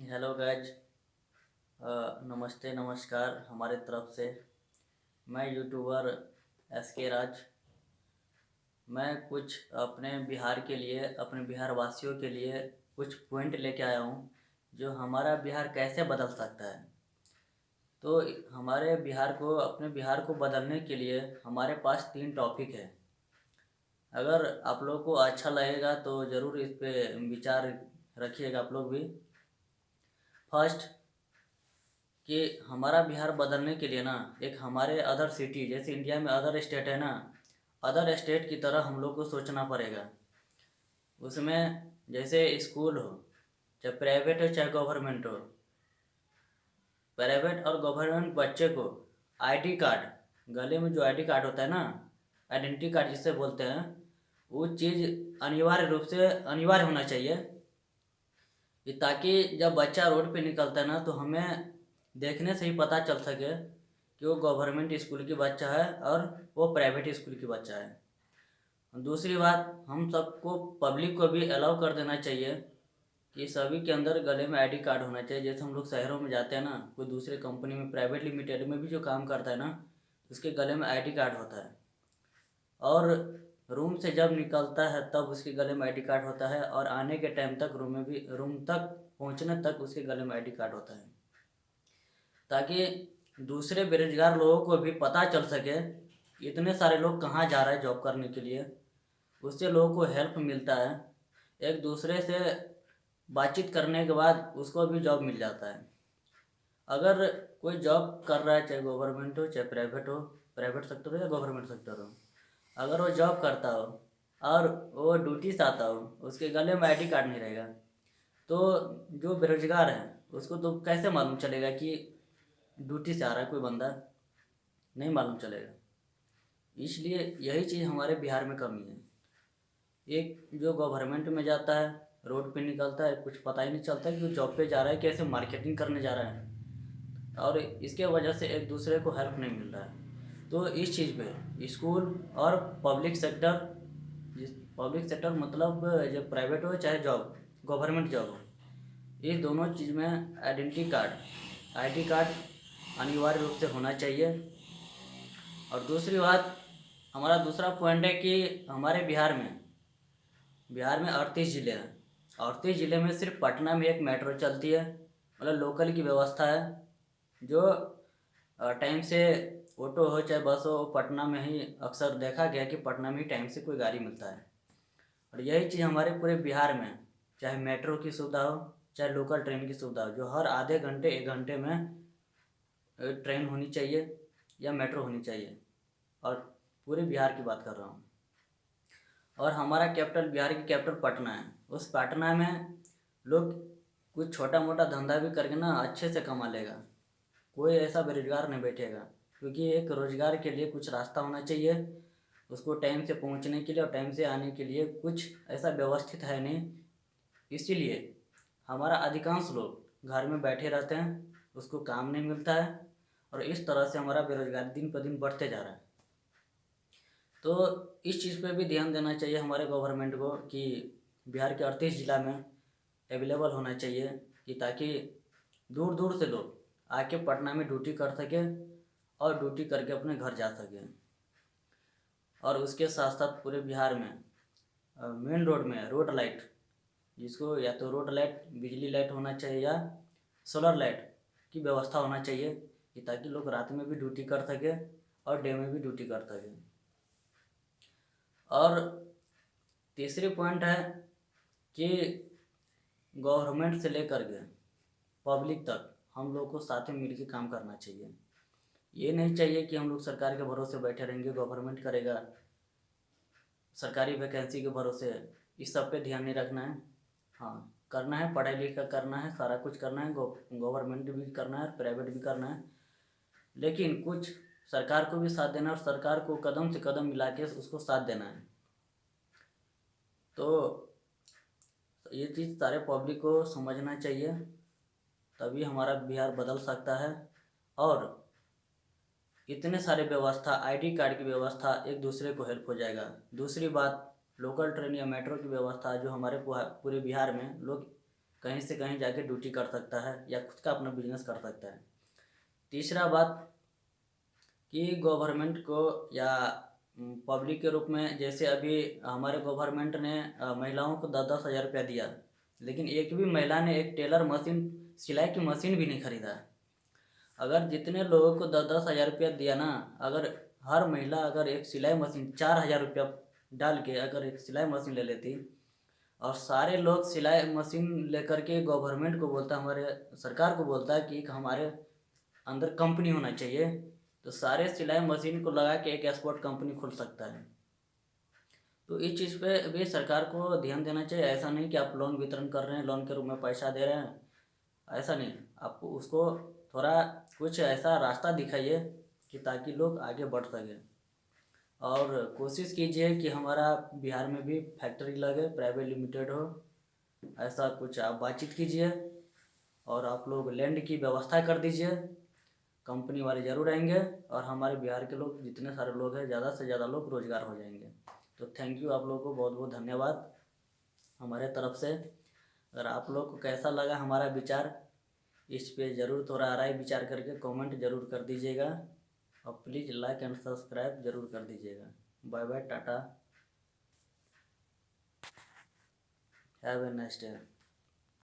Hello guys. नमस्ते नमस्कार हमारे तरफ से। मैं यूट्यूबर एस के राज। मैं कुछ अपने बिहार के लिए, अपने बिहार वासियों के लिए कुछ पॉइंट लेके आया हूँ जो हमारा बिहार कैसे बदल सकता है। तो हमारे बिहार को, अपने बिहार को बदलने के लिए हमारे पास 3 टॉपिक है। अगर आप लोग को अच्छा लगेगा तो ज़रूर इस पे विचार रखिएगा आप लोग भी। फर्स्ट, कि हमारा बिहार बदलने के लिए ना, एक हमारे अदर सिटी, जैसे इंडिया में अदर स्टेट है ना, अदर स्टेट की तरह हम लोग को सोचना पड़ेगा। उसमें जैसे स्कूल हो, चाहे प्राइवेट हो चाहे गवर्नमेंट हो, प्राइवेट और गवर्नमेंट बच्चे को आईडी कार्ड, गले में जो आईडी कार्ड होता है ना, आइडेंटिटी कार्ड जिसे बोलते हैं, वो चीज़ अनिवार्य रूप से अनिवार्य होना चाहिए, कि ताकि जब बच्चा रोड पे निकलता है ना तो हमें देखने से ही पता चल सके कि वो गवर्नमेंट स्कूल की बच्चा है और वो प्राइवेट स्कूल की बच्चा है। दूसरी बात, हम सबको, पब्लिक को भी अलाउ कर देना चाहिए कि सभी के अंदर गले में आईडी कार्ड होना चाहिए। जैसे हम लोग शहरों में जाते हैं ना, कोई दूसरे कंपनी में, प्राइवेट लिमिटेड में भी जो काम करता है ना, उसके गले में आईडी कार्ड होता है। और रूम से जब निकलता है तब उसके गले में आईडी कार्ड होता है, और आने के टाइम तक रूम में भी, रूम तक पहुंचने तक उसके गले में आईडी कार्ड होता है, ताकि दूसरे बेरोजगार लोगों को भी पता चल सके इतने सारे लोग कहाँ जा रहे हैं जॉब करने के लिए। उससे लोगों को हेल्प मिलता है। एक दूसरे से बातचीत करने के बाद उसको भी जॉब मिल जाता है। अगर कोई जॉब कर रहा है, चाहे गवर्नमेंट हो चाहे प्राइवेट हो, प्राइवेट सेक्टर हो या गवर्नमेंट सेक्टर हो, अगर वो जॉब करता हो और वो ड्यूटी से आता हो, उसके गले में आईडी कार्ड नहीं रहेगा, तो जो बेरोजगार है उसको तो कैसे मालूम चलेगा कि ड्यूटी से आ रहा है कोई बंदा? नहीं मालूम चलेगा। इसलिए यही चीज़ हमारे बिहार में कमी है। एक जो गवर्नमेंट में जाता है, रोड पे निकलता है, कुछ पता ही नहीं चलता कि वो जॉब पे जा रहा है, कैसे मार्केटिंग करने जा रहा है, और इसके वजह से एक दूसरे को हेल्प नहीं मिल रहा है। तो इस चीज़ पे स्कूल और पब्लिक सेक्टर, जिस पब्लिक सेक्टर मतलब जो प्राइवेट हो चाहे जॉब, गवर्नमेंट जॉब हो, ये दोनों चीज़ में आइडेंटिटी कार्ड, आईडी कार्ड अनिवार्य रूप से होना चाहिए। और दूसरी बात, हमारा दूसरा पॉइंट है कि हमारे बिहार में 38 ज़िले हैं। 38 ज़िले में सिर्फ पटना में एक मेट्रो चलती है, मतलब लोकल की व्यवस्था है, जो टाइम से ऑटो हो चाहे बस हो, पटना में ही अक्सर देखा गया कि पटना में ही टाइम से कोई गाड़ी मिलता है। और यही चीज़ हमारे पूरे बिहार में, चाहे मेट्रो की सुविधा हो चाहे लोकल ट्रेन की सुविधा हो, जो हर आधे घंटे 1 घंटे में ट्रेन होनी चाहिए या मेट्रो होनी चाहिए। और पूरे बिहार की बात कर रहा हूँ। और हमारा कैपिटल, बिहार की कैपिटल पटना है। उस पटना में लोग कुछ छोटा मोटा धंधा भी करके ना अच्छे से कमा लेगा, कोई ऐसा बेरोजगार नहीं बैठेगा, क्योंकि एक रोजगार के लिए कुछ रास्ता होना चाहिए, उसको टाइम से पहुंचने के लिए और टाइम से आने के लिए कुछ ऐसा व्यवस्थित है नहीं। इसीलिए हमारा अधिकांश लोग घर में बैठे रहते हैं, उसको काम नहीं मिलता है, और इस तरह से हमारा बेरोजगारी दिन पर दिन बढ़ते जा रहा है। तो इस चीज़ पे भी ध्यान देना चाहिए हमारे गवर्नमेंट को कि बिहार के 38 ज़िला में अवेलेबल होना चाहिए, कि ताकि दूर दूर से लोग आके पटना में ड्यूटी कर सकें और ड्यूटी करके अपने घर जा सकें। और उसके साथ साथ पूरे बिहार में मेन रोड में रोड लाइट, जिसको या तो रोड लाइट, बिजली लाइट होना चाहिए, या सोलर लाइट की व्यवस्था होना चाहिए, कि ताकि लोग रात में भी ड्यूटी कर सकें और डे में भी ड्यूटी कर सकें। और तीसरी पॉइंट है कि गवर्नमेंट से लेकर के पब्लिक तक हम लोग को साथ में मिलकर काम करना चाहिए। ये नहीं चाहिए कि हम लोग सरकार के भरोसे बैठे रहेंगे, गवर्नमेंट करेगा, सरकारी वैकेंसी के भरोसे, इस सब पे ध्यान नहीं रखना है। हाँ, करना है, पढ़ाई लिखा करना है, सारा कुछ करना है, गवर्नमेंट भी करना है, प्राइवेट भी करना है, लेकिन कुछ सरकार को भी साथ देना है, और सरकार को कदम से कदम मिला के उसको साथ देना है। तो ये चीज़ सारे पब्लिक को समझना चाहिए, तभी हमारा बिहार बदल सकता है। और इतने सारे व्यवस्था, आईडी कार्ड की व्यवस्था, एक दूसरे को हेल्प हो जाएगा। दूसरी बात, लोकल ट्रेन या मेट्रो की व्यवस्था जो हमारे पूरे बिहार में लोग कहीं से कहीं जाके ड्यूटी कर सकता है या खुद का अपना बिजनेस कर सकता है। तीसरा बात कि गवर्नमेंट को या पब्लिक के रूप में, जैसे अभी हमारे गवर्नमेंट ने महिलाओं को 10-10 हज़ार रुपया दिया, लेकिन एक भी महिला ने एक टेलर मशीन, सिलाई की मशीन भी नहीं खरीदा। अगर जितने लोगों को 10-10 हज़ार रुपया दिया ना, अगर हर महिला अगर एक सिलाई मशीन 4 हज़ार रुपया डाल के अगर एक सिलाई मशीन ले लेती, और सारे लोग सिलाई मशीन लेकर के गवर्नमेंट को बोलता, हमारे सरकार को बोलता है कि हमारे अंदर कंपनी होना चाहिए, तो सारे सिलाई मशीन को लगा के एक एक्सपोर्ट कंपनी खुल सकता है। तो इस चीज़ पे भी सरकार को ध्यान देना चाहिए। ऐसा नहीं कि आप लोन वितरण कर रहे हैं, लोन के रूप में पैसा दे रहे हैं, ऐसा नहीं। आपको उसको थोड़ा कुछ ऐसा रास्ता दिखाइए कि ताकि लोग आगे बढ़ सकें। और कोशिश कीजिए कि हमारा बिहार में भी फैक्ट्री लगे, प्राइवेट लिमिटेड हो, ऐसा कुछ आप बातचीत कीजिए। और आप लोग लैंड की व्यवस्था कर दीजिए, कंपनी वाले ज़रूर आएंगे और हमारे बिहार के लोग जितने सारे लोग हैं, ज़्यादा से ज़्यादा लोग रोजगार हो जाएंगे। तो थैंक यू, आप लोगों को बहुत बहुत धन्यवाद हमारे तरफ से। अगर आप लोग को कैसा लगा हमारा विचार, इस पे ज़रूर थोड़ा राय विचार करके कमेंट ज़रूर कर दीजिएगा, और प्लीज़ लाइक एंड सब्सक्राइब ज़रूर कर दीजिएगा। Bye bye, tata, have a nice day.